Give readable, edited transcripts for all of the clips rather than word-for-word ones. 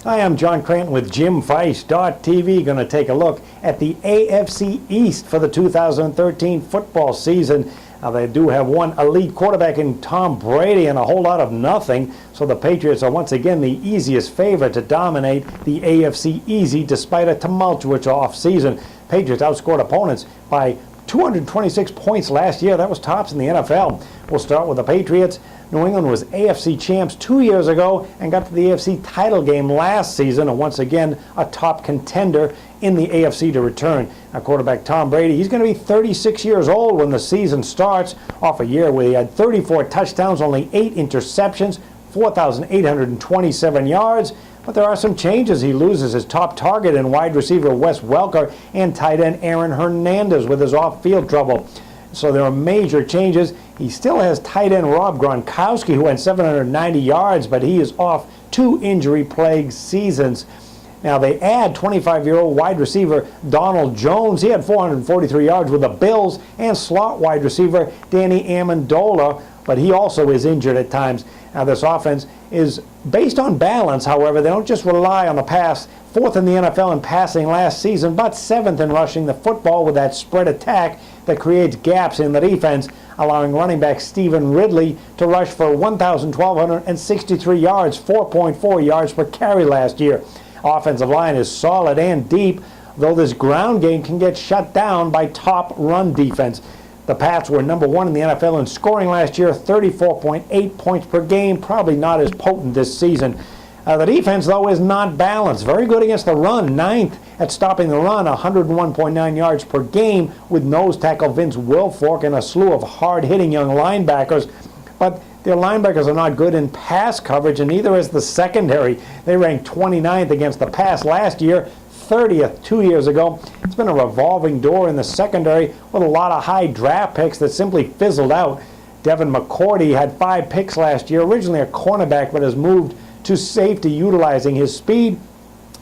Hi, I'm John Cranton with JimFice.tv. Going to take a look at the AFC East for the 2013 football season. Now, they do have one elite quarterback in Tom Brady and a whole lot of nothing, so the Patriots are once again the easiest favorite to dominate the AFC East despite a tumultuous offseason. Patriots outscored opponents by 226 points last year. That was tops in the NFL. We'll start with the Patriots. New England was AFC champs 2 years ago and got to the AFC title game last season, and once again a top contender in the AFC to return. Now, quarterback Tom Brady, he's going to be 36 years old when the season starts, off a year where he had 34 touchdowns, only 8 interceptions, 4,827 yards. But there are some changes. He loses his top target in wide receiver Wes Welker and tight end Aaron Hernandez with his off-field trouble. So there are major changes. He still has tight end Rob Gronkowski, who had 790 yards, but he is off 2 injury-plagued seasons. Now, they add 25-year-old wide receiver Donald Jones. He had 443 yards with the Bills, and slot wide receiver Danny Amendola, but he also is injured at times. Now, this offense is based on balance. However, they don't just rely on the pass. 4th in the NFL in passing last season, but 7th in rushing the football with that spread attack that creates gaps in the defense, allowing running back Stephen Ridley to rush for 1,1263 yards, 4.4 yards per carry last year. Offensive line is solid and deep, though this ground game can get shut down by top run defense. The Pats were number 1 in the NFL in scoring last year, 34.8 points per game, probably not as potent this season. The defense, though, is not balanced. Very good against the run, 9th at stopping the run, 101.9 yards per game, with nose tackle Vince Wilfork and a slew of hard-hitting young linebackers. But their linebackers are not good in pass coverage, and neither is the secondary. They ranked 29th against the pass last year, 30th 2 years ago. It's been a revolving door in the secondary with a lot of high draft picks that simply fizzled out. Devin McCourty had 5 picks last year, originally a cornerback, but has moved to safety utilizing his speed.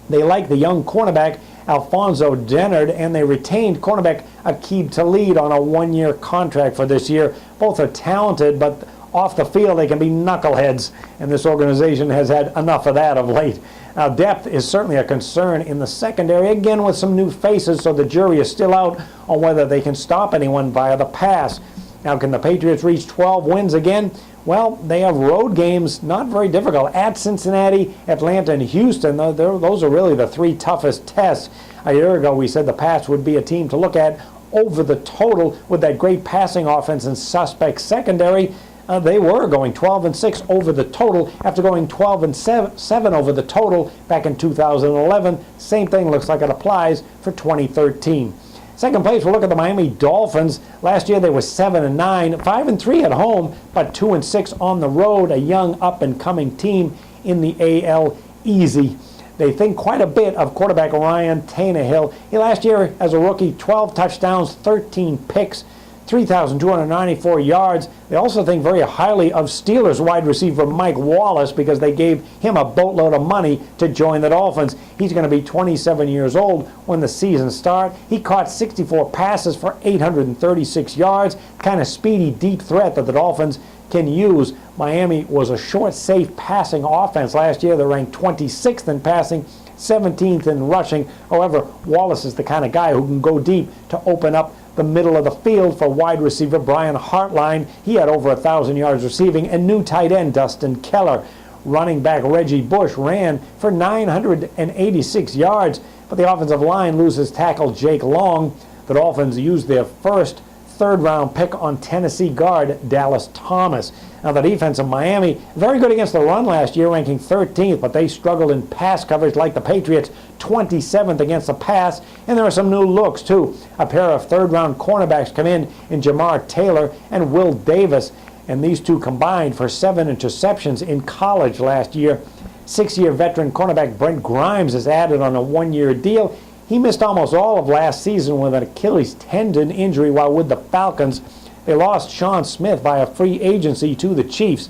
They like the young cornerback Alfonso Dennard, and they retained cornerback Aqib Talib on a 1-year contract for this year. Both are talented, but off the field they can be knuckleheads, and this organization has had enough of that of late. Now, depth is certainly a concern in the secondary, again with some new faces, so the jury is still out on whether they can stop anyone via the pass. Now, can the Patriots reach 12 wins again? Well, they have road games, not very difficult, at Cincinnati, Atlanta, and Houston. Those are really the 3 toughest tests. A year ago, we said the Pats would be a team to look at over the total with that great passing offense and suspect secondary. They were going 12-6 over the total after going 12-7 over the total back in 2011. Same thing looks like it applies for 2013. Second place, we'll look at the Miami Dolphins. Last year they were 7-9, 5-3 at home, but 2-6 on the road. A young up-and-coming team in the AL Easy. They think quite a bit of quarterback Ryan Tannehill. He last year as a rookie, 12 touchdowns, 13 picks, 3,294 yards. They also think very highly of Steelers wide receiver Mike Wallace because they gave him a boatload of money to join the Dolphins. He's going to be 27 years old when the season starts. He caught 64 passes for 836 yards. Kind of speedy, deep threat that the Dolphins can use. Miami was a short, safe passing offense last year. They ranked 26th in passing, 17th in rushing. However, Wallace is the kind of guy who can go deep to open up the middle of the field for wide receiver Brian Hartline. He had over 1,000 yards receiving, and new tight end Dustin Keller. Running back Reggie Bush ran for 986 yards, but the offensive line loses tackle Jake Long. The Dolphins used their first third-round pick on Tennessee guard Dallas Thomas. Now, the defense of Miami, very good against the run last year, ranking 13th, but they struggled in pass coverage like the Patriots, 27th against the pass, and there are some new looks, too. A pair of third-round cornerbacks come in Jamar Taylor and Will Davis, and these two combined for 7 interceptions in college last year. 6-year veteran cornerback Brent Grimes is added on a 1-year deal. He missed almost all of last season with an Achilles tendon injury while with the Falcons. They lost Sean Smith via free agency to the Chiefs.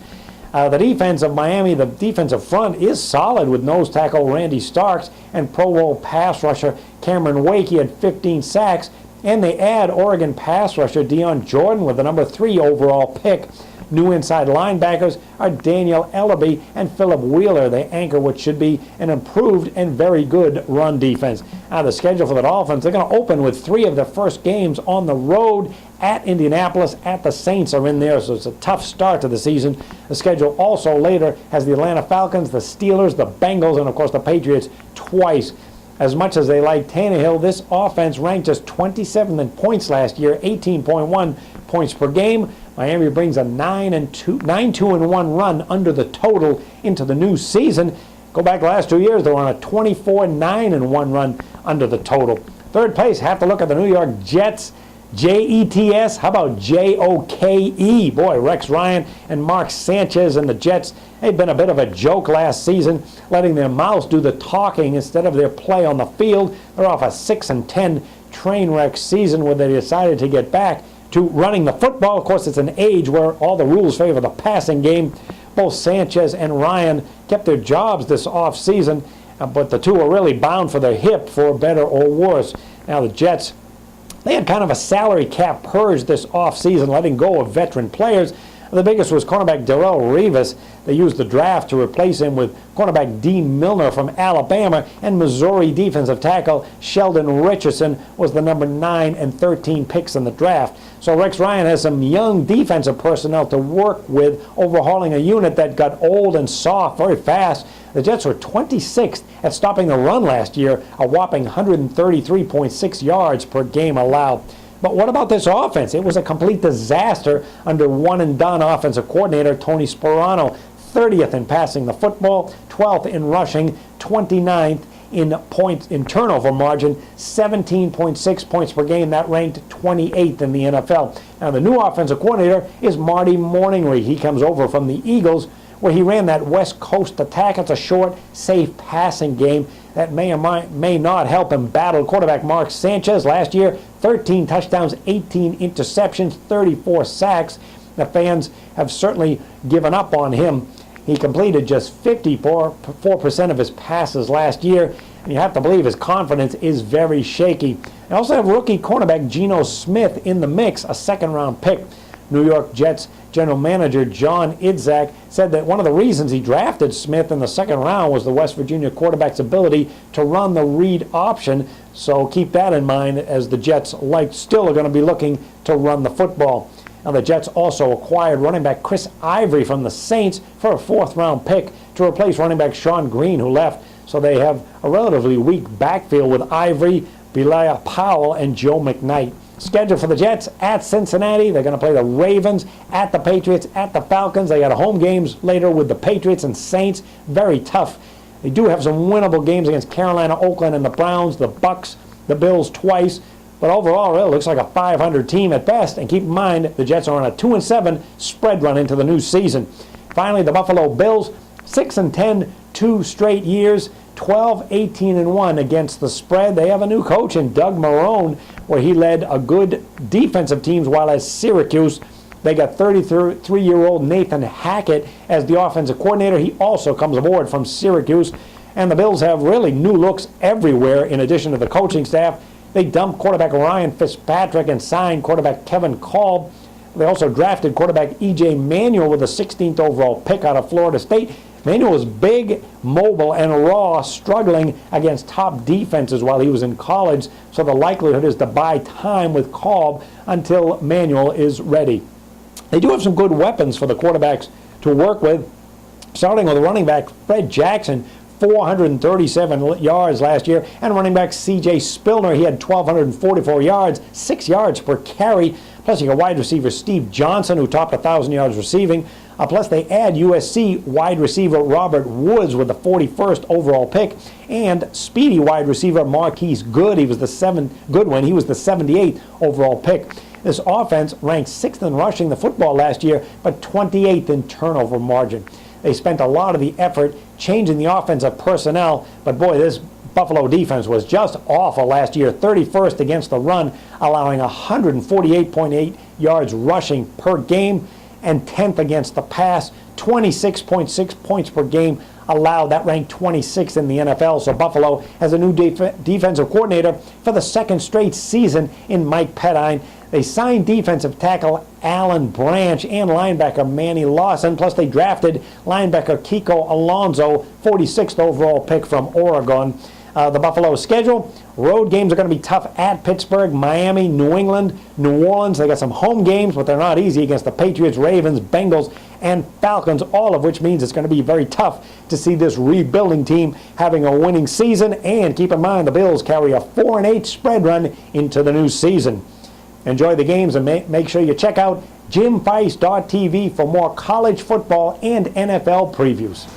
The defense of Miami, the defensive front, is solid with nose tackle Randy Starks and Pro Bowl pass rusher Cameron Wake. He had 15 sacks. And they add Oregon pass rusher Deion Jordan with the number 3 overall pick. New inside linebackers are Daniel Ellerby and Philip Wheeler. They anchor what should be an improved and very good run defense. Now the schedule for the Dolphins, they're going to open with 3 of their first games on the road at Indianapolis, at the Saints are in there, so it's a tough start to the season. The schedule also later has the Atlanta Falcons, the Steelers, the Bengals, and of course the Patriots twice. As much as they like Tannehill, this offense ranked just 27th in points last year, 18.1 points per game. Miami brings a 9-2-1 run under the total into the new season. Go back the last 2 years, they were on a 24-9-1 run under the total. Third place, have to look at the New York Jets. Jets, how about Joke? Boy, Rex Ryan and Mark Sanchez and the Jets, they've been a bit of a joke last season, letting their mouths do the talking instead of their play on the field. They're off a 6-10 train wreck season where they decided to get back to running the football. Of course, it's an age where all the rules favor the passing game. Both Sanchez and Ryan kept their jobs this offseason, but the two are really bound for their hip for better or worse. Now the Jets, they had kind of a salary cap purge this offseason, letting go of veteran players. The biggest was cornerback Darrelle Revis. They used the draft to replace him with cornerback Dean Milner from Alabama, and Missouri defensive tackle Sheldon Richardson was the number 9 and 13 picks in the draft. So Rex Ryan has some young defensive personnel to work with, overhauling a unit that got old and soft very fast. The Jets were 26th at stopping the run last year, a whopping 133.6 yards per game allowed. But what about this offense? It was a complete disaster under one-and-done offensive coordinator Tony Sparano. 30th in passing the football, 12th in rushing, 29th in points in turnover margin, 17.6 points per game. That ranked 28th in the NFL. Now the new offensive coordinator is Marty Morningweg. He comes over from the Eagles, where he ran that West Coast attack. It's a short, safe passing game that may or may not help him battle quarterback Mark Sanchez. Last year, 13 touchdowns, 18 interceptions, 34 sacks. The fans have certainly given up on him. He completed just 54% of his passes last year, and you have to believe his confidence is very shaky. They also have rookie cornerback Geno Smith in the mix, a second-round pick. New York Jets general manager John Idzak said that one of the reasons he drafted Smith in the second round was the West Virginia quarterback's ability to run the read option. So keep that in mind, as the Jets still are going to be looking to run the football. Now the Jets also acquired running back Chris Ivory from the Saints for a fourth-round pick to replace running back Sean Green, who left. So they have a relatively weak backfield with Ivory, Belial Powell, and Joe McKnight. Schedule for the Jets: at Cincinnati. They're going to play the Ravens, at the Patriots, at the Falcons. They got home games later with the Patriots and Saints. Very tough. They do have some winnable games against Carolina, Oakland, and the Browns, the Bucks, the Bills twice. But overall, it looks like a 500 team at best. And keep in mind, the Jets are on a 2-7 spread run into the new season. Finally, the Buffalo Bills, 6-10, 2 straight years, 12-18-1 against the spread. They have a new coach in Doug Marrone, where he led a good defensive teams, while at Syracuse, they got 33-year-old Nathan Hackett as the offensive coordinator. He also comes aboard from Syracuse. And the Bills have really new looks everywhere in addition to the coaching staff. They dumped quarterback Ryan Fitzpatrick and signed quarterback Kevin Kolb. They also drafted quarterback E.J. Manuel with the 16th overall pick out of Florida State. Manuel was big, mobile, and raw, struggling against top defenses while he was in college, so the likelihood is to buy time with Kolb until Manuel is ready. They do have some good weapons for the quarterbacks to work with, starting with the running back Fred Jackson, 437 yards last year, and running back C.J. Spillner, he had 1,244 yards, 6 yards per carry. Plus, you got wide receiver Steve Johnson, who topped 1,000 yards receiving. Plus, they add USC wide receiver Robert Woods with the 41st overall pick, and speedy wide receiver Marquise Goodwin. He was the 78th overall pick. This offense ranked 6th in rushing the football last year, but 28th in turnover margin. They spent a lot of the effort changing the offensive personnel, but boy, this Buffalo defense was just awful last year. 31st against the run, allowing 148.8 yards rushing per game, and 10th against the pass, 26.6 points per game allowed. That ranked 26th in the NFL. So Buffalo has a new defensive coordinator for the second straight season in Mike Pettine. They signed defensive tackle Alan Branch and linebacker Manny Lawson, plus they drafted linebacker Kiko Alonso, 46th overall pick from Oregon. The Buffalo's schedule, road games are going to be tough at Pittsburgh, Miami, New England, New Orleans. They got some home games, but they're not easy against the Patriots, Ravens, Bengals, and Falcons, all of which means it's going to be very tough to see this rebuilding team having a winning season. And keep in mind, the Bills carry a 4-8 spread run into the new season. Enjoy the games and make sure you check out JimFeist.tv for more college football and NFL previews.